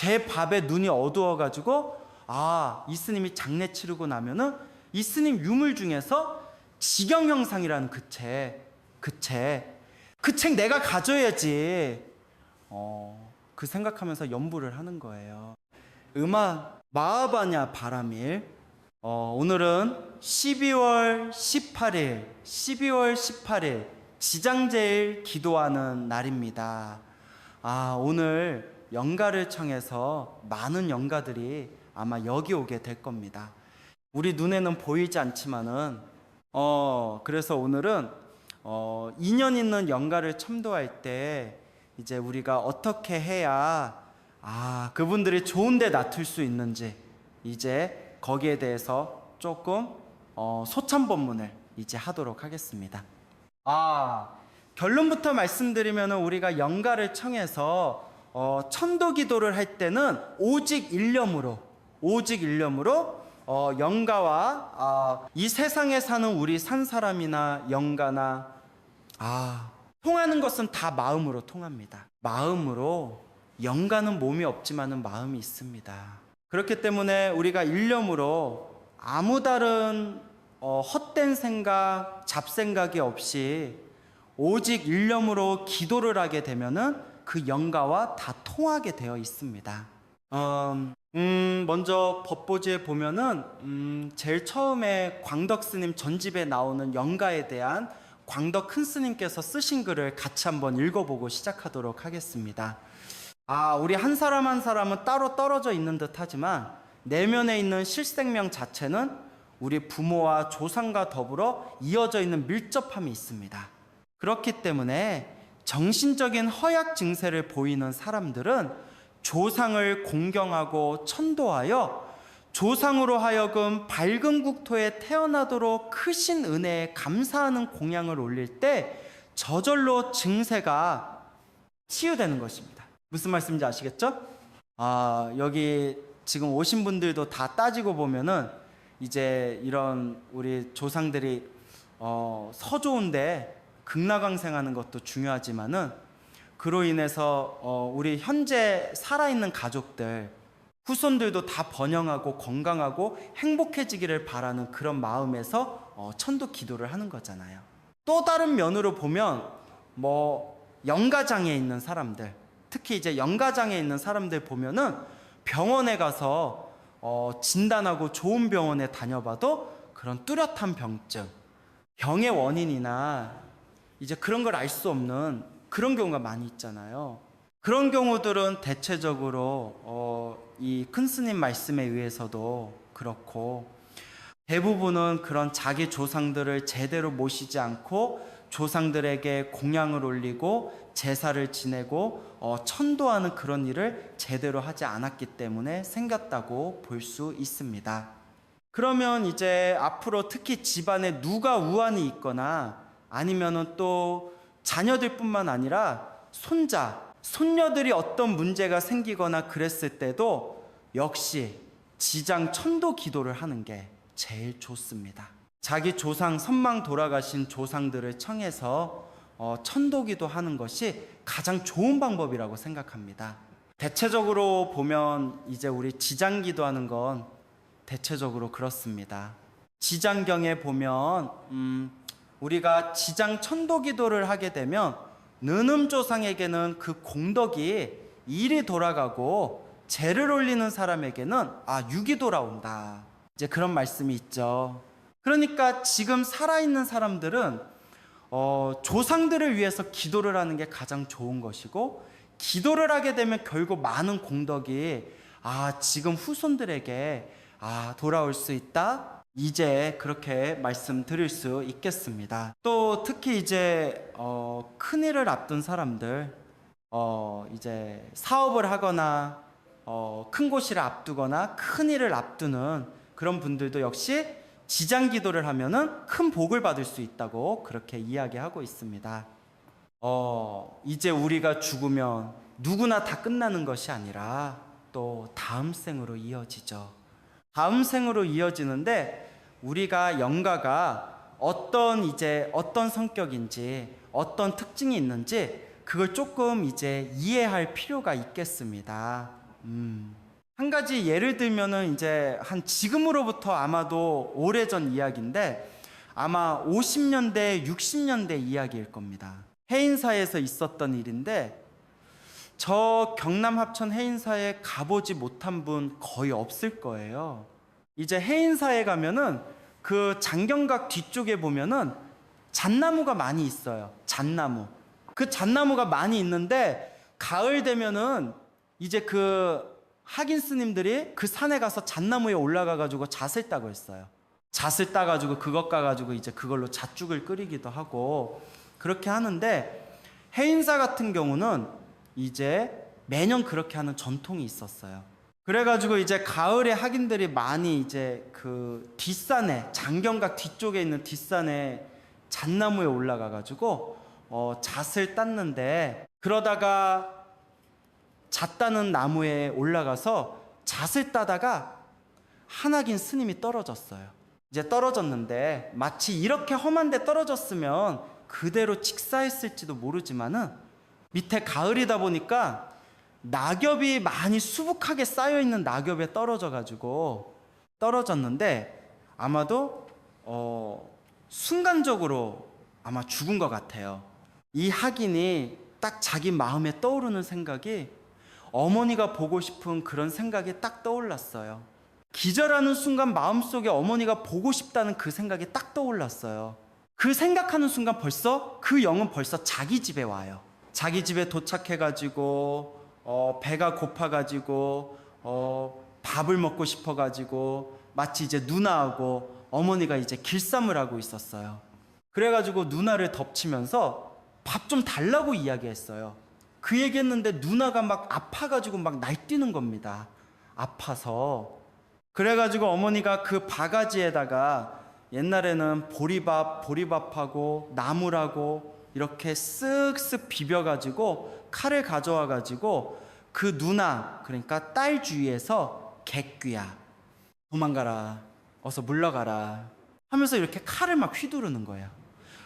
제 밥에 눈이 어두워가지고 이 스님이 장례 치르고 나면은 이 스님 유물 중에서 지경영상이라는 그 책 내가 가져야지. 그 생각하면서 연부를 하는 거예요. 음악 마하바냐 바라밀. 오늘은 12월 18일 지장제일 기도하는 날입니다. 오늘 영가를 청해서 많은 영가들이 아마 여기 오게 될 겁니다. 우리 눈에는 보이지 않지만은 그래서 오늘은 인연 있는 영가를 첨도할 때 이제 우리가 어떻게 해야 그분들이 좋은데 놔둘 수 있는지 이제 거기에 대해서 조금 소참법문을 이제 하도록 하겠습니다. 결론부터 말씀드리면 우리가 영가를 청해서 천도 기도를 할 때는 오직 일념으로 영가와 이 세상에 사는 우리 산 사람이나 영가나 통하는 것은 다 마음으로 통합니다. 마음으로. 영가는 몸이 없지만은 마음이 있습니다. 그렇기 때문에 우리가 일념으로 아무 다른 헛된 생각, 잡생각이 없이 오직 일념으로 기도를 하게 되면은 그 영가와 다 통하게 되어 있습니다. 먼저 법보지에 보면은 제일 처음에 광덕 스님 전집에 나오는 영가에 대한 광덕 큰 스님께서 쓰신 글을 같이 한번 읽어보고 시작하도록 하겠습니다. 우리 한 사람 한 사람은 따로 떨어져 있는 듯 하지만 내면에 있는 실생명 자체는 우리 부모와 조상과 더불어 이어져 있는 밀접함이 있습니다. 그렇기 때문에 정신적인 허약 증세를 보이는 사람들은 조상을 공경하고 천도하여 조상으로 하여금 밝은 국토에 태어나도록 크신 은혜에 감사하는 공양을 올릴 때 저절로 증세가 치유되는 것입니다. 무슨 말씀인지 아시겠죠? 여기 지금 오신 분들도 다 따지고 보면은 이제 이런 우리 조상들이 서좋은데 극락왕생하는 것도 중요하지만은 그로 인해서 우리 현재 살아있는 가족들, 후손들도 다 번영하고 건강하고 행복해지기를 바라는 그런 마음에서 천도 기도를 하는 거잖아요. 또 다른 면으로 보면 영가장애에 있는 사람들, 특히 이제 영가장애에 있는 사람들 보면은 병원에 가서 진단하고 좋은 병원에 다녀봐도 그런 뚜렷한 병증, 병의 원인이나 이제 그런 걸 알 수 없는 그런 경우가 많이 있잖아요. 그런 경우들은 대체적으로 이 큰 스님 말씀에 의해서도 그렇고 대부분은 그런 자기 조상들을 제대로 모시지 않고 조상들에게 공양을 올리고 제사를 지내고 천도하는 그런 일을 제대로 하지 않았기 때문에 생겼다고 볼 수 있습니다. 그러면 이제 앞으로 특히 집안에 누가 우환이 있거나 아니면은 또 자녀들뿐만 아니라 손녀들이 어떤 문제가 생기거나 그랬을 때도 역시 지장 천도 기도를 하는 게 제일 좋습니다. 자기 조상, 선망 돌아가신 조상들을 청해서 천도 기도하는 것이 가장 좋은 방법이라고 생각합니다. 대체적으로 보면 이제 우리 지장 기도하는 건 대체적으로 그렇습니다. 지장경에 보면 우리가 지장 천도 기도를 하게 되면 느음조상에게는 그 공덕이 일이 돌아가고 제를 올리는 사람에게는 육이 돌아온다. 이제 그런 말씀이 있죠. 그러니까 지금 살아있는 사람들은 조상들을 위해서 기도를 하는 게 가장 좋은 것이고, 기도를 하게 되면 결국 많은 공덕이 지금 후손들에게 돌아올 수 있다. 이제 그렇게 말씀드릴 수 있겠습니다. 또 특히 이제 큰일을 앞둔 사람들, 이제 사업을 하거나 큰 고시를 앞두거나 큰일을 앞두는 그런 분들도 역시 지장 기도를 하면은 큰 복을 받을 수 있다고 그렇게 이야기하고 있습니다. 이제 우리가 죽으면 누구나 다 끝나는 것이 아니라 또 다음 생으로 이어지죠. 다음 생으로 이어지는데 우리가 영가가 어떤 성격인지 어떤 특징이 있는지 그걸 조금 이제 이해할 필요가 있겠습니다. 한 가지 예를 들면은 이제 한 지금으로부터 아마도 오래전 이야기인데 아마 50년대, 60년대 이야기일 겁니다. 해인사에서 있었던 일인데 저 경남 합천 해인사에 가보지 못한 분 거의 없을 거예요. 이제 해인사에 가면은 그 장경각 뒤쪽에 보면은 잣나무가 많이 있어요. 잣나무. 그 잣나무가 많이 있는데 가을 되면은 이제 그 학인 스님들이 그 산에 가서 잣나무에 올라가 가지고 잣을 따고 있어요. 잣을 따 가지고 그것 가 가지고 이제 그걸로 잣죽을 끓이기도 하고 그렇게 하는데 해인사 같은 경우는 이제 매년 그렇게 하는 전통이 있었어요. 그래가지고 이제 가을에 학인들이 많이 이제 그 뒷산에 장경각 뒤쪽에 있는 뒷산에 잣나무에 올라가가지고 잣을 땄는데 그러다가 잣 따는 나무에 올라가서 잣을 따다가 한학인 스님이 떨어졌어요. 이제 떨어졌는데 마치 이렇게 험한 데 떨어졌으면 그대로 직사했을지도 모르지만은 밑에 가을이다 보니까 낙엽이 많이 수북하게 쌓여있는 낙엽에 떨어져가지고 떨어졌는데 아마도 순간적으로 아마 죽은 것 같아요. 이 학인이 딱 자기 마음에 떠오르는 생각이 어머니가 보고 싶은 그런 생각이 딱 떠올랐어요. 기절하는 순간 마음속에 어머니가 보고 싶다는 그 생각이 딱 떠올랐어요. 그 생각하는 순간 벌써 그 영은 벌써 자기 집에 와요. 자기 집에 도착해가지고 배가 고파가지고 밥을 먹고 싶어가지고 마치 이제 누나하고 어머니가 이제 길쌈을 하고 있었어요. 그래가지고 누나를 덮치면서 밥 좀 달라고 이야기했어요. 그 얘기했는데 누나가 막 아파가지고 막 날뛰는 겁니다. 아파서. 그래가지고 어머니가 그 바가지에다가 옛날에는 보리밥하고 나물하고 이렇게 쓱쓱 비벼가지고 칼을 가져와가지고 그 누나 그러니까 딸 주위에서 개귀야 도망가라 어서 물러가라 하면서 이렇게 칼을 막 휘두르는 거예요.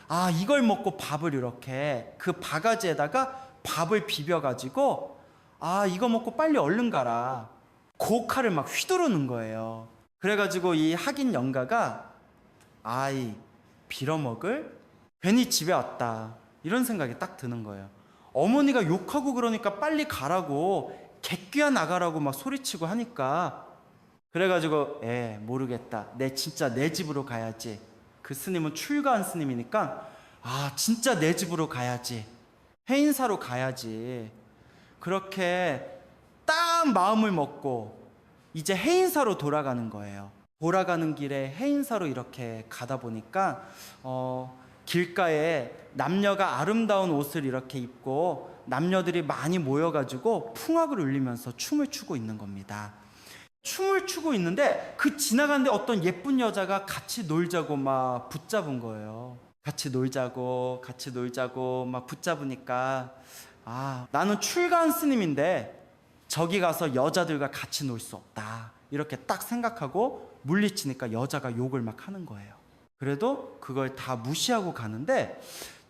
아 이걸 먹고 밥을 이렇게 그 바가지에다가 밥을 비벼가지고 아 이거 먹고 빨리 얼른 가라 그 칼을 막 휘두르는 거예요. 그래가지고 이 학인 영가가 아이 빌어먹을 괜히 집에 왔다 이런 생각이 딱 드는 거예요. 어머니가 욕하고 그러니까 빨리 가라고 개귀야 나가라고 막 소리치고 하니까 그래가지고 모르겠다 진짜 내 집으로 가야지. 그 스님은 출가한 스님이니까 아 진짜 내 집으로 가야지 해인사로 가야지 그렇게 딱 마음을 먹고 이제 해인사로 돌아가는 거예요. 돌아가는 길에 해인사로 이렇게 가다 보니까 길가에 남녀가 아름다운 옷을 이렇게 입고 남녀들이 많이 모여가지고 풍악을 울리면서 춤을 추고 있는 겁니다. 춤을 추고 있는데 그 지나가는데 어떤 예쁜 여자가 같이 놀자고 막 붙잡은 거예요. 같이 놀자고 막 붙잡으니까 아 나는 출가한 스님인데 저기 가서 여자들과 같이 놀 수 없다 이렇게 딱 생각하고 물리치니까 여자가 욕을 막 하는 거예요. 그래도 그걸 다 무시하고 가는데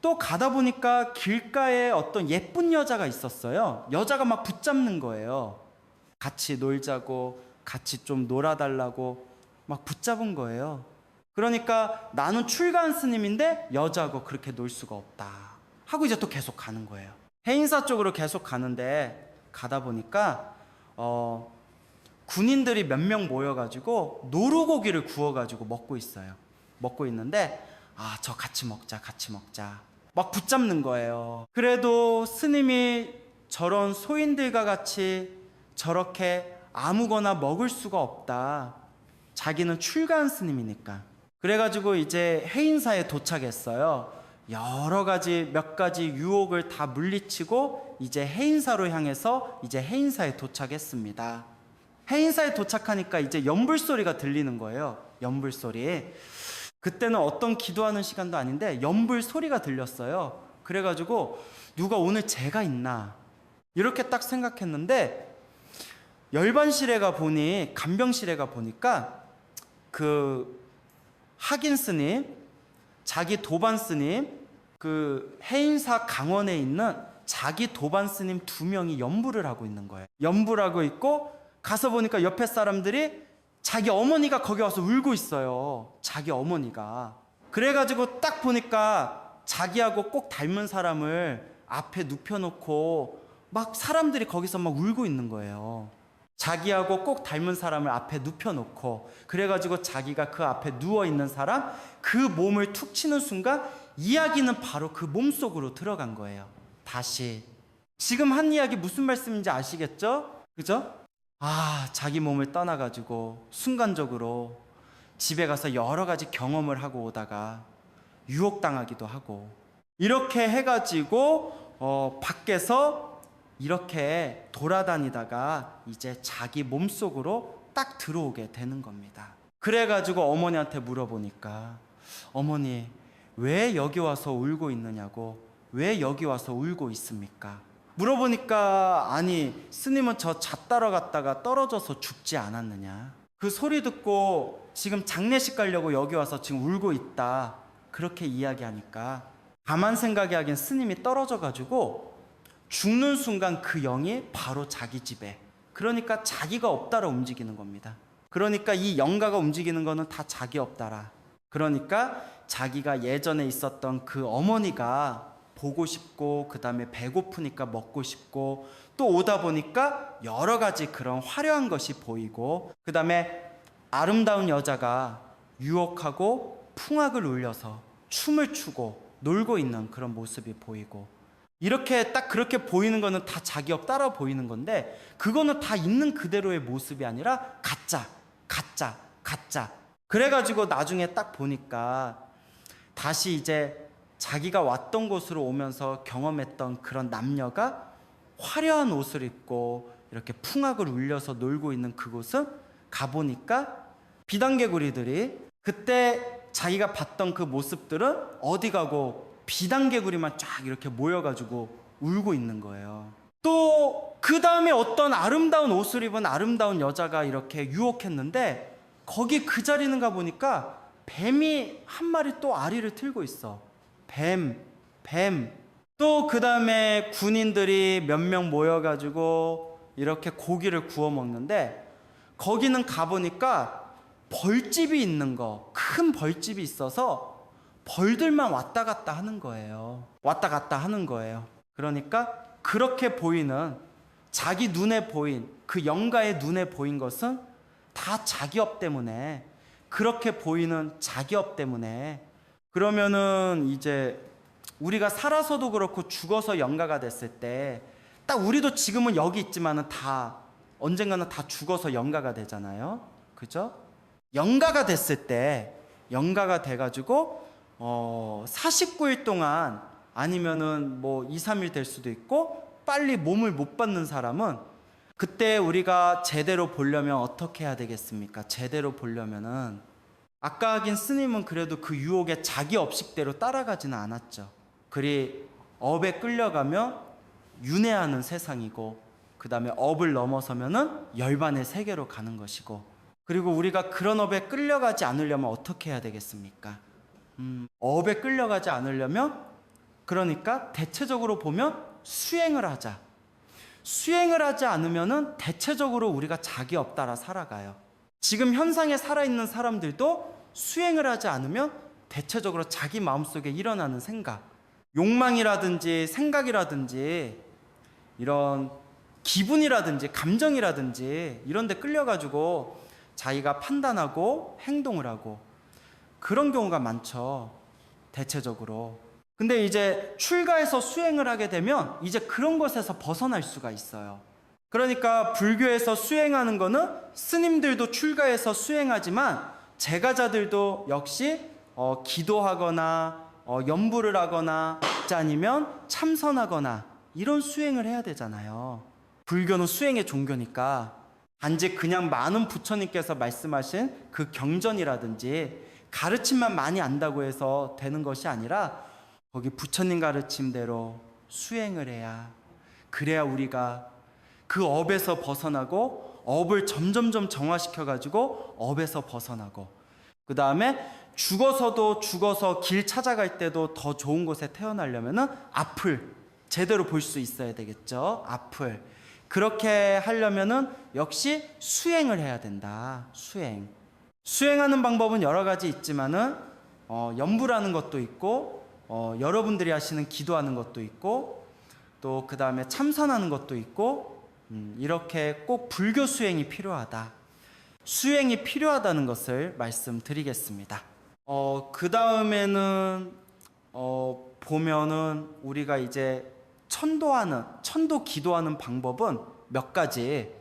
또 가다 보니까 길가에 어떤 예쁜 여자가 있었어요. 여자가 막 붙잡는 거예요. 같이 놀자고 같이 좀 놀아달라고 막 붙잡은 거예요. 그러니까 나는 출가한 스님인데 여자하고 그렇게 놀 수가 없다 하고 이제 또 계속 가는 거예요. 해인사 쪽으로 계속 가는데 가다 보니까 군인들이 몇 명 모여가지고 노루고기를 구워가지고 먹고 있어요. 먹고 있는데 아 저 같이 먹자 막 붙잡는 거예요. 그래도 스님이 저런 소인들과 같이 저렇게 아무거나 먹을 수가 없다. 자기는 출가한 스님이니까. 그래가지고 이제 해인사에 도착했어요. 여러 가지 몇 가지 유혹을 다 물리치고 이제 해인사로 향해서 이제 해인사에 도착했습니다. 해인사에 도착하니까 이제 연불 소리가 들리는 거예요. 연불 소리. 그때는 어떤 기도하는 시간도 아닌데 연불 소리가 들렸어요. 그래가지고 누가 오늘 제가 있나 이렇게 딱 생각했는데 열반실에 가 보니 간병실에 가 보니까 그 학인 스님 자기 도반 스님 그 해인사 강원에 있는 자기 도반 스님 2명이 연부를 하고 있는 거예요. 연부를 하고 있고 가서 보니까 옆에 사람들이 자기 어머니가 거기 와서 울고 있어요. 자기 어머니가. 그래가지고 딱 보니까 자기하고 꼭 닮은 사람을 앞에 눕혀놓고 막 사람들이 거기서 막 울고 있는 거예요. 자기하고 꼭 닮은 사람을 앞에 눕혀놓고, 그래가지고 자기가 그 앞에 누워있는 사람 그 몸을 툭 치는 순간 이야기는 바로 그 몸속으로 들어간 거예요. 다시. 지금 한 이야기 무슨 말씀인지 아시겠죠? 그죠? 자기 몸을 떠나가지고 순간적으로 집에 가서 여러 가지 경험을 하고 오다가 유혹당하기도 하고, 이렇게 해가지고 밖에서 이렇게 돌아다니다가 이제 자기 몸속으로 딱 들어오게 되는 겁니다. 그래가지고 어머니한테 물어보니까, 어머니 왜 여기 와서 울고 있느냐고, 왜 여기 와서 울고 있습니까? 물어보니까, 아니 스님은 저 잣 따러 갔다가 떨어져서 죽지 않았느냐, 그 소리 듣고 지금 장례식 가려고 여기 와서 지금 울고 있다, 그렇게 이야기하니까 가만 생각하기엔 스님이 떨어져가지고 죽는 순간 그 영이 바로 자기 집에, 그러니까 자기가 없다라 움직이는 겁니다. 그러니까 이 영가가 움직이는 거는 다 자기 없다라. 그러니까 자기가 예전에 있었던 그 어머니가 보고 싶고, 그 다음에 배고프니까 먹고 싶고, 또 오다 보니까 여러 가지 그런 화려한 것이 보이고, 그 다음에 아름다운 여자가 유혹하고 풍악을 울려서 춤을 추고 놀고 있는 그런 모습이 보이고, 이렇게 딱 그렇게 보이는 거는 다 자기 업 따라 보이는 건데, 그거는 다 있는 그대로의 모습이 아니라 가짜. 그래가지고 나중에 딱 보니까 다시 이제 자기가 왔던 곳으로 오면서 경험했던 그런 남녀가 화려한 옷을 입고 이렇게 풍악을 울려서 놀고 있는 그곳은 가보니까 비단개구리들이, 그때 자기가 봤던 그 모습들은 어디 가고 비단개구리만 쫙 이렇게 모여가지고 울고 있는 거예요. 또 그 다음에 어떤 아름다운 옷을 입은 아름다운 여자가 이렇게 유혹했는데, 거기 그 자리는 가보니까 뱀이 한 마리 또 아리를 틀고 있어. 뱀. 또 그 다음에 군인들이 몇 명 모여가지고 이렇게 고기를 구워 먹는데, 거기는 가보니까 벌집이 있는 거, 큰 벌집이 있어서 벌들만 왔다 갔다 하는 거예요. 그러니까 그렇게 보이는, 자기 눈에 보인, 그 영가의 눈에 보인 것은 다 자기 업 때문에, 그렇게 보이는 자기 업 때문에. 그러면은 이제 우리가 살아서도 그렇고 죽어서 영가가 됐을 때, 딱 우리도 지금은 여기 있지만은 다 언젠가는 다 죽어서 영가가 되잖아요. 그죠? 영가가 됐을 때, 영가가 돼가지고 49일 동안, 아니면은 뭐 2, 3일 될 수도 있고, 빨리 몸을 못 받는 사람은, 그때 우리가 제대로 보려면 어떻게 해야 되겠습니까? 제대로 보려면은, 아까 하긴 스님은 그래도 그 유혹에 자기 업식대로 따라가지는 않았죠. 그리 업에 끌려가면 윤회하는 세상이고, 그 다음에 업을 넘어서면은 열반의 세계로 가는 것이고, 그리고 우리가 그런 업에 끌려가지 않으려면 어떻게 해야 되겠습니까? 업에 끌려가지 않으려면, 그러니까 대체적으로 보면 수행을 하자. 수행을 하지 않으면은 대체적으로 우리가 자기 업 따라 살아가요. 지금 현상에 살아있는 사람들도 수행을 하지 않으면 대체적으로 자기 마음속에 일어나는 생각, 욕망이라든지 생각이라든지 이런 기분이라든지 감정이라든지 이런 데 끌려가지고 자기가 판단하고 행동을 하고, 그런 경우가 많죠, 대체적으로. 근데 이제 출가해서 수행을 하게 되면 이제 그런 것에서 벗어날 수가 있어요. 그러니까 불교에서 수행하는 거는 스님들도 출가해서 수행하지만 제가자들도 역시 기도하거나 연부를 하거나, 아니면 참선하거나 이런 수행을 해야 되잖아요. 불교는 수행의 종교니까. 단지 그냥 많은 부처님께서 말씀하신 그 경전이라든지 가르침만 많이 안다고 해서 되는 것이 아니라, 거기 부처님 가르침대로 수행을 해야, 그래야 우리가 그 업에서 벗어나고, 업을 점점점 정화시켜가지고 업에서 벗어나고, 그 다음에 죽어서 길 찾아갈 때도 더 좋은 곳에 태어나려면은 앞을 제대로 볼 수 있어야 되겠죠. 앞을. 그렇게 하려면은 역시 수행을 해야 된다. 수행하는 방법은 여러 가지 있지만은 염불하는 것도 있고 여러분들이 하시는 기도하는 것도 있고 또 그 다음에 참선하는 것도 있고 이렇게 꼭 불교 수행이 필요하다. 수행이 필요하다는 것을 말씀드리겠습니다. 그 다음에는 보면은 우리가 이제 천도 기도하는 방법은 몇 가지,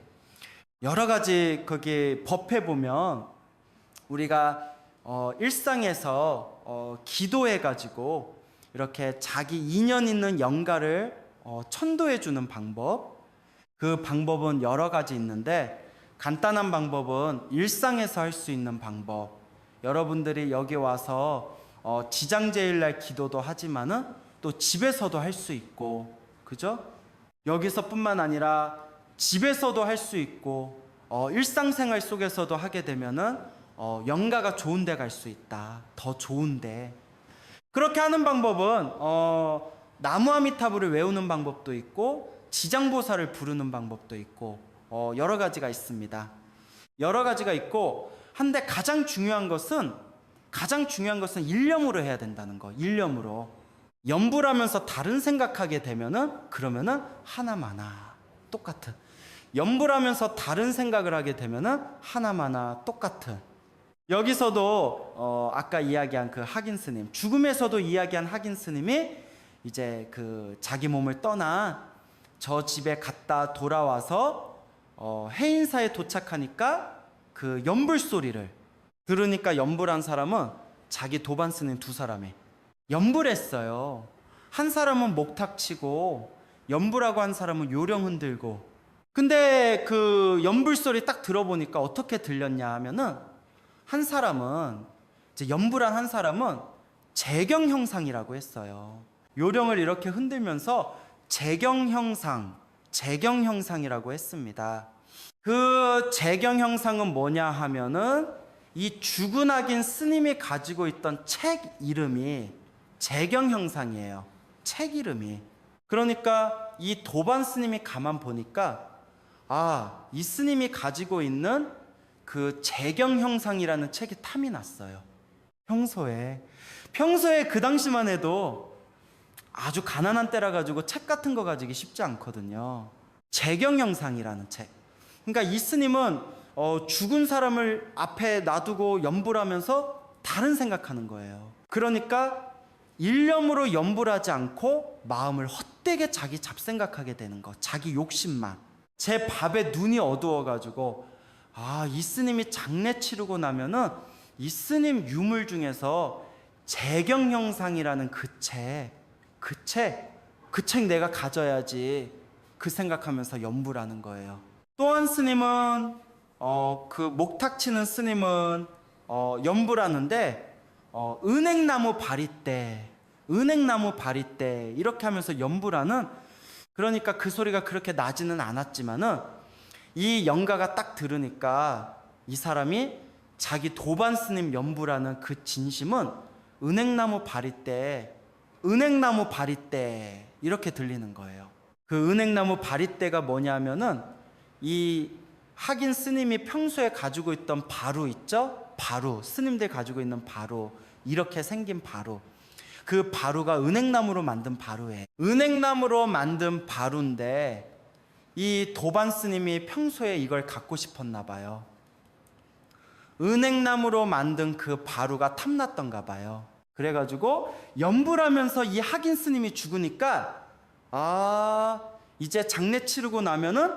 여러 가지 거기 법에 보면 우리가 일상에서 기도해 가지고 이렇게 자기 인연 있는 영가를 천도해 주는 방법, 그 방법은 여러 가지 있는데 간단한 방법은 일상에서 할 수 있는 방법. 여러분들이 여기 와서 지장제일날 기도도 하지만은 또 집에서도 할 수 있고, 그죠? 여기서뿐만 아니라 집에서도 할 수 있고 일상생활 속에서도 하게 되면은 영가가 좋은 데 갈 수 있다. 더 좋은데. 그렇게 하는 방법은 나무아미타불을 외우는 방법도 있고 지장보살을 부르는 방법도 있고 여러 가지가 있습니다. 여러 가지가 있고 한데 가장 중요한 것은 일념으로 해야 된다는 거. 일념으로. 염불하면서 다른 생각하게 되면은 그러면은 하나마나 똑같은. 염불하면서 다른 생각을 하게 되면은 하나마나 똑같은. 여기서도 아까 이야기한 그 학인 스님, 죽음에서도 이야기한 학인 스님이 이제 그 자기 몸을 떠나 저 집에 갔다 돌아와서 해인사에 도착하니까 그 염불 소리를 들으니까 염불한 사람은 자기 도반 스님 두 사람이 염불했어요. 한 사람은 목탁 치고 염불하고 한 사람은 요령 흔들고. 근데 그 염불 소리 딱 들어보니까 어떻게 들렸냐 하면은 한 사람은 이제 염불한 한 사람은 재경 형상이라고 했어요. 요령을 이렇게 흔들면서 재경 형상이라고 했습니다. 그 재경 형상은 뭐냐 하면은 이 주근학인 스님이 가지고 있던 책 이름이 재경 형상이에요. 책 이름이. 그러니까 이 도반 스님이 가만 보니까 이 스님이 가지고 있는 그 재경 형상이라는 책이 탐이 났어요. 평소에 그 당시만 해도 아주 가난한 때라 가지고 책 같은 거 가지기 쉽지 않거든요. 재경 형상이라는 책. 그러니까 이 스님은 죽은 사람을 앞에 놔두고 염불하면서 다른 생각하는 거예요. 그러니까 일념으로 염불하지 않고 마음을 헛되게 자기 잡생각하게 되는 거. 자기 욕심만. 제 밥에 눈이 어두워가지고 이 스님이 장례 치르고 나면은 이 스님 유물 중에서 재경 형상이라는 그 책 내가 가져야지. 그 생각하면서 염불하는 거예요. 또 한 스님은 그 목탁 치는 스님은 염불하는데 은행나무 바리떼 이렇게 하면서 염불하는. 그러니까 그 소리가 그렇게 나지는 않았지만은 이 영가가 딱 들으니까 이 사람이 자기 도반 스님 염불하는 그 진심은 은행나무 바리떼 이렇게 들리는 거예요. 그 은행나무 바리떼가 뭐냐면은 이 학인 스님이 평소에 가지고 있던 바루 있죠? 바루, 스님들 가지고 있는 바루, 이렇게 생긴 바루. 그 바루가 은행나무로 만든 바루예요. 은행나무로 만든 바루인데 이 도반 스님이 평소에 이걸 갖고 싶었나 봐요. 은행나무로 만든 그 바루가 탐났던가 봐요. 그래가지고 염불하면서 이 학인 스님이 죽으니까 이제 장례 치르고 나면은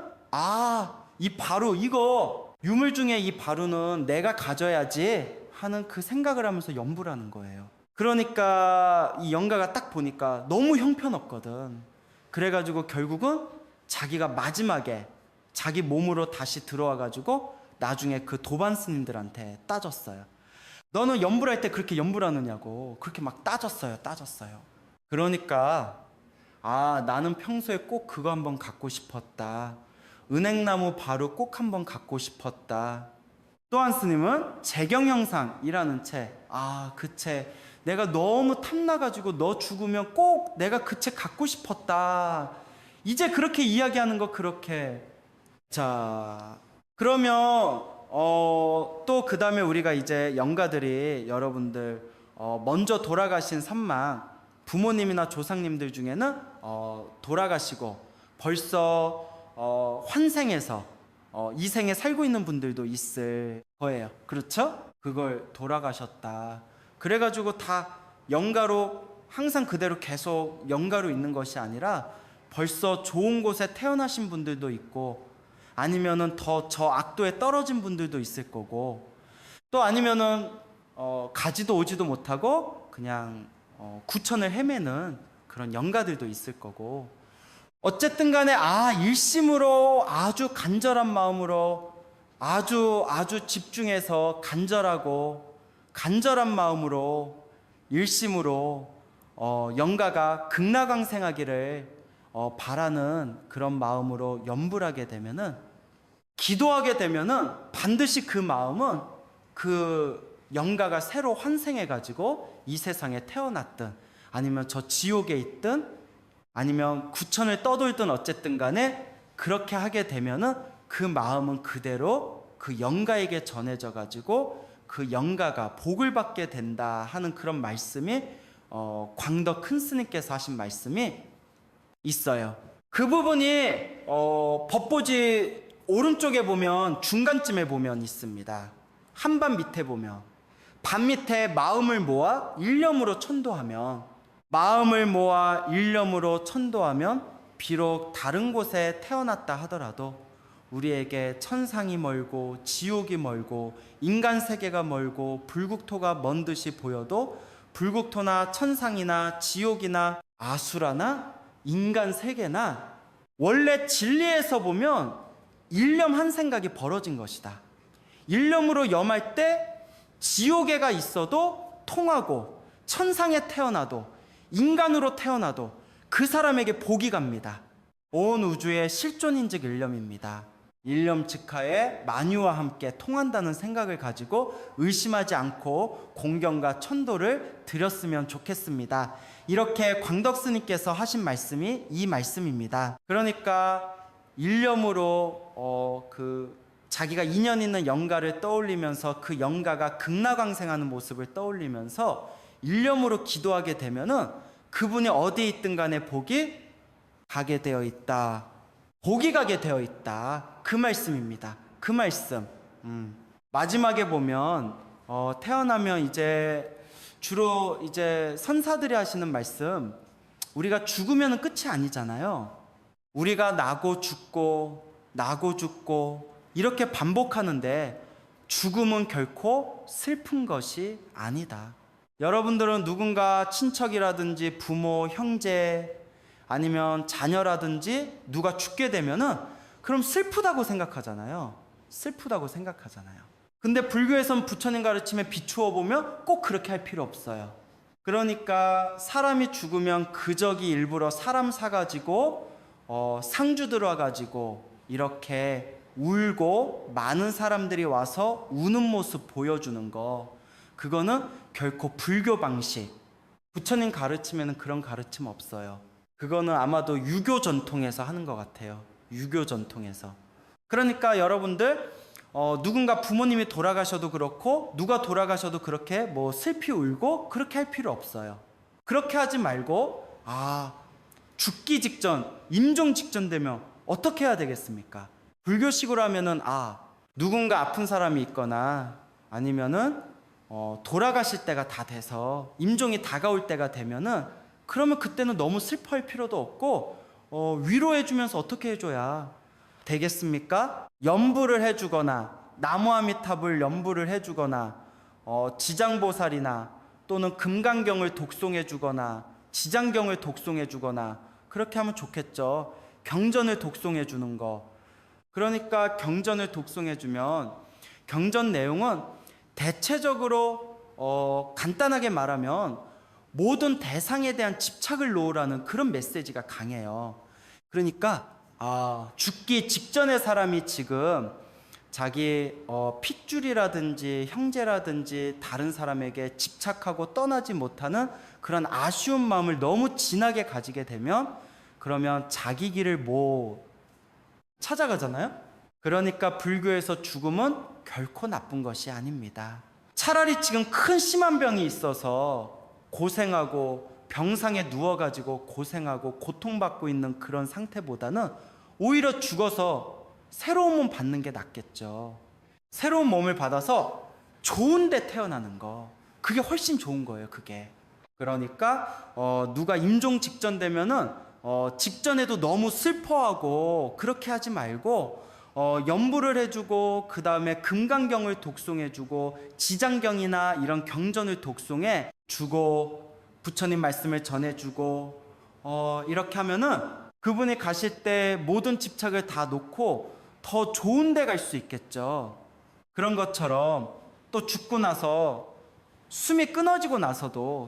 이 바루, 이거 유물 중에 이 바루는 내가 가져야지 하는 그 생각을 하면서 염불하는 거예요. 그러니까 이 영가가 딱 보니까 너무 형편없거든. 그래가지고 결국은 자기가 마지막에 자기 몸으로 다시 들어와가지고 나중에 그 도반 스님들한테 따졌어요. 너는 염불할 때 그렇게 염불하느냐고 그렇게 막 따졌어요. 그러니까 나는 평소에 꼭 그거 한번 갖고 싶었다. 은행나무 바루 꼭 한번 갖고 싶었다. 또 한 스님은 재경형상이라는 책. 그 책 내가 너무 탐나가지고 너 죽으면 꼭 내가 그 책 갖고 싶었다. 이제 그렇게 이야기하는 거 그렇게. 자, 그러면 또 그 다음에 우리가 이제 영가들이 여러분들 먼저 돌아가신 선망 부모님이나 조상님들 중에는 돌아가시고 벌써 환생해서 이 생에 살고 있는 분들도 있을 거예요. 그렇죠? 그걸 돌아가셨다. 그래가지고 다 영가로 항상 그대로 계속 영가로 있는 것이 아니라 벌써 좋은 곳에 태어나신 분들도 있고 아니면은 더 저 악도에 떨어진 분들도 있을 거고 또 아니면은 가지도 오지도 못하고 그냥 구천을 헤매는 그런 영가들도 있을 거고 어쨌든 간에 일심으로 아주 간절한 마음으로 아주 집중해서 간절한 마음으로 일심으로 영가가 극락왕생하기를 바라는 그런 마음으로 염불하게 되면은 기도하게 되면은 반드시 그 마음은 그 영가가 새로 환생해 가지고 이 세상에 태어났든 아니면 저 지옥에 있든 아니면 구천을 떠돌든 어쨌든 간에 그렇게 하게 되면은 그 마음은 그대로 그 영가에게 전해져 가지고 그 영가가 복을 받게 된다 하는 그런 말씀이 광덕 큰 스님께서 하신 말씀이 있어요. 그 부분이 법보지 오른쪽에 보면 중간쯤에 보면 있습니다. 한반 밑에 보면 반 밑에 마음을 모아 일념으로 천도하면 비록 다른 곳에 태어났다 하더라도 우리에게 천상이 멀고 지옥이 멀고 인간 세계가 멀고 불국토가 먼 듯이 보여도 불국토나 천상이나 지옥이나 아수라나 인간 세계나 원래 진리에서 보면 일념 한 생각이 벌어진 것이다. 일념으로 염할 때 지옥에가 있어도 통하고 천상에 태어나도 인간으로 태어나도 그 사람에게 복이 갑니다. 온 우주의 실존인즉 일념입니다. 일념 즉하에 만유와 함께 통한다는 생각을 가지고 의심하지 않고 공경과 천도를 드렸으면 좋겠습니다. 이렇게 광덕스님께서 하신 말씀이 이 말씀입니다. 그러니까 일념으로 자기가 인연 있는 영가를 떠올리면서 그 영가가 극락왕생하는 모습을 떠올리면서 일념으로 기도하게 되면은 그분이 어디에 있든 간에 복이 가게 되어 있다. 복이 가게 되어 있다. 그 말씀입니다. 그 말씀. 마지막에 보면 태어나면 이제 주로 이제 선사들이 하시는 말씀, 우리가 죽으면 끝이 아니잖아요. 우리가 나고 죽고 이렇게 반복하는데 죽음은 결코 슬픈 것이 아니다. 여러분들은 누군가 친척이라든지 부모, 형제 아니면 자녀라든지 누가 죽게 되면은 그럼 슬프다고 생각하잖아요. 근데 불교에서는 부처님 가르침에 비추어 보면 꼭 그렇게 할 필요 없어요. 그러니까 사람이 죽으면 그저기 일부러 사람 사가지고 상주 들어가지고 이렇게 울고 많은 사람들이 와서 우는 모습 보여주는 거, 그거는 결코 불교 방식, 부처님 가르침에는 그런 가르침 없어요. 그거는 아마도 유교 전통에서 하는 것 같아요. 유교 전통에서. 그러니까 여러분들 누군가 부모님이 돌아가셔도 그렇고 누가 돌아가셔도 그렇게 뭐 슬피 울고 그렇게 할 필요 없어요. 그렇게 하지 말고 죽기 직전, 임종 직전 되면 어떻게 해야 되겠습니까? 불교식으로 하면은 누군가 아픈 사람이 있거나 아니면은 돌아가실 때가 다 돼서 임종이 다가올 때가 되면은 그러면 그때는 너무 슬퍼할 필요도 없고 위로해주면서 어떻게 해줘야 되겠습니까? 염불을 해주거나 나무아미탑을 염불을 해주거나 지장보살이나 또는 금강경을 독송해주거나 지장경을 독송해주거나 그렇게 하면 좋겠죠. 경전을 독송해주는 거. 그러니까 경전을 독송해주면 경전 내용은 대체적으로 간단하게 말하면 모든 대상에 대한 집착을 놓으라는 그런 메시지가 강해요. 그러니까 죽기 직전의 사람이 지금 자기 핏줄이라든지 형제라든지 다른 사람에게 집착하고 떠나지 못하는 그런 아쉬운 마음을 너무 진하게 가지게 되면 그러면 자기 길을 못 찾아가잖아요. 그러니까 불교에서 죽음은 결코 나쁜 것이 아닙니다. 차라리 지금 큰 심한 병이 있어서 고생하고 병상에 누워가지고 고생하고 고통받고 있는 그런 상태보다는 오히려 죽어서 새로운 몸 받는 게 낫겠죠. 새로운 몸을 받아서 좋은 데 태어나는 거, 그게 훨씬 좋은 거예요. 그게. 그러니까 누가 임종 직전 되면은 직전에도 너무 슬퍼하고 그렇게 하지 말고 연부를 해주고 그 다음에 금강경을 독송해주고 지장경이나 이런 경전을 독송해 주고 부처님 말씀을 전해주고 이렇게 하면은 그분이 가실 때 모든 집착을 다 놓고 더 좋은 데 갈 수 있겠죠. 그런 것처럼 또 죽고 나서 숨이 끊어지고 나서도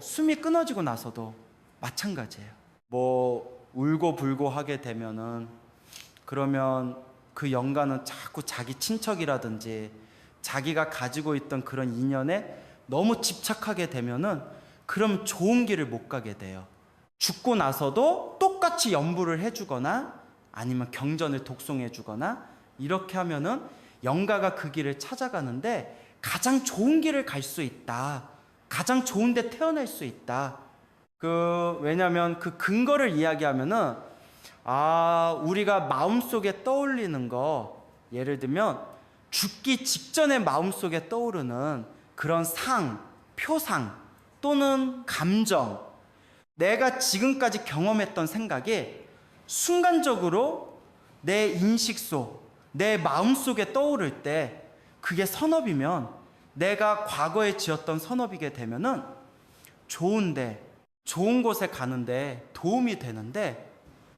마찬가지예요. 뭐 울고 불고 하게 되면은 그러면 그 영가는 자꾸 자기 친척이라든지 자기가 가지고 있던 그런 인연에 너무 집착하게 되면은 그럼 좋은 길을 못 가게 돼요. 죽고 나서도 똑같이 연부를 해주거나 아니면 경전을 독송해주거나 이렇게 하면은 영가가 그 길을 찾아가는데 가장 좋은 길을 갈 수 있다. 가장 좋은 데 태어날 수 있다. 왜냐면 그 근거를 이야기하면은 우리가 마음속에 떠올리는 거, 예를 들면 죽기 직전에 마음속에 떠오르는 그런 표상 또는 감정, 내가 지금까지 경험했던 생각이 순간적으로 내 인식 속, 내 마음속에 떠오를 때 그게 선업이면 내가 과거에 지었던 선업이게 되면은 좋은 곳에 가는데 도움이 되는데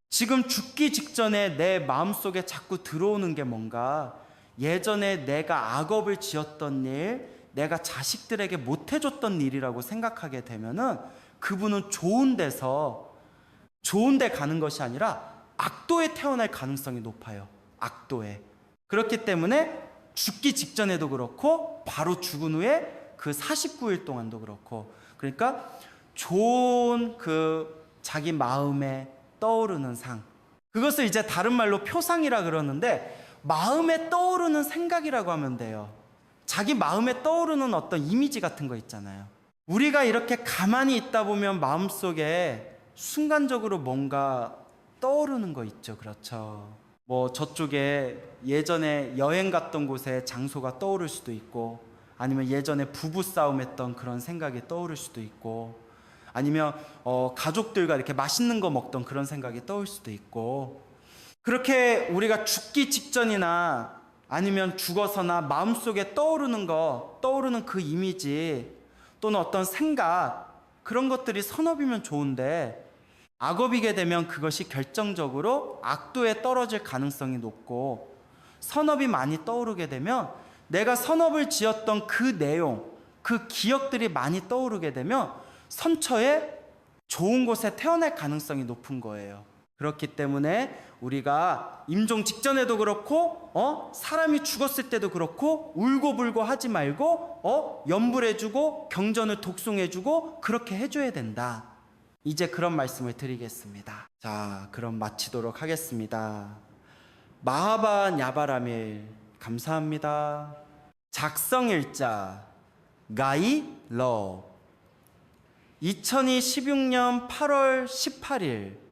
지금 죽기 직전에 내 마음속에 자꾸 들어오는 게 뭔가 예전에 내가 악업을 지었던 일, 내가 자식들에게 못해줬던 일이라고 생각하게 되면은 그분은 좋은 데 가는 것이 아니라 악도에 태어날 가능성이 높아요. 악도에. 그렇기 때문에 죽기 직전에도 그렇고 바로 죽은 후에 그 49일 동안도 그렇고 그러니까 좋은 자기 마음에 떠오르는 그것을 이제 다른 말로 표상이라 그러는데 마음에 떠오르는 생각이라고 하면 돼요. 자기 마음에 떠오르는 어떤 이미지 같은 거 있잖아요. 우리가 이렇게 가만히 있다 보면 마음속에 순간적으로 뭔가 떠오르는 거 있죠. 그렇죠. 뭐 저쪽에 예전에 여행 갔던 곳에 장소가 떠오를 수도 있고 아니면 예전에 부부싸움 했던 그런 생각이 떠오를 수도 있고 아니면 가족들과 이렇게 맛있는 거 먹던 그런 생각이 떠올 수도 있고 그렇게 우리가 죽기 직전이나 아니면 죽어서나 마음속에 떠오르는 그 이미지 또는 어떤 생각 그런 것들이 선업이면 좋은데 악업이게 되면 그것이 결정적으로 악도에 떨어질 가능성이 높고 선업이 많이 떠오르게 되면 내가 선업을 지었던 그 내용, 그 기억들이 많이 떠오르게 되면 선처에 좋은 곳에 태어날 가능성이 높은 거예요. 그렇기 때문에 우리가 임종 직전에도 그렇고 사람이 죽었을 때도 그렇고 울고불고 하지 말고 연불해주고 경전을 독송해주고 그렇게 해줘야 된다. 이제 그런 말씀을 드리겠습니다. 자, 그럼 마치도록 하겠습니다. 마하반 야바라밀 감사합니다. 작성일자 가이 러 2016년 8월 18일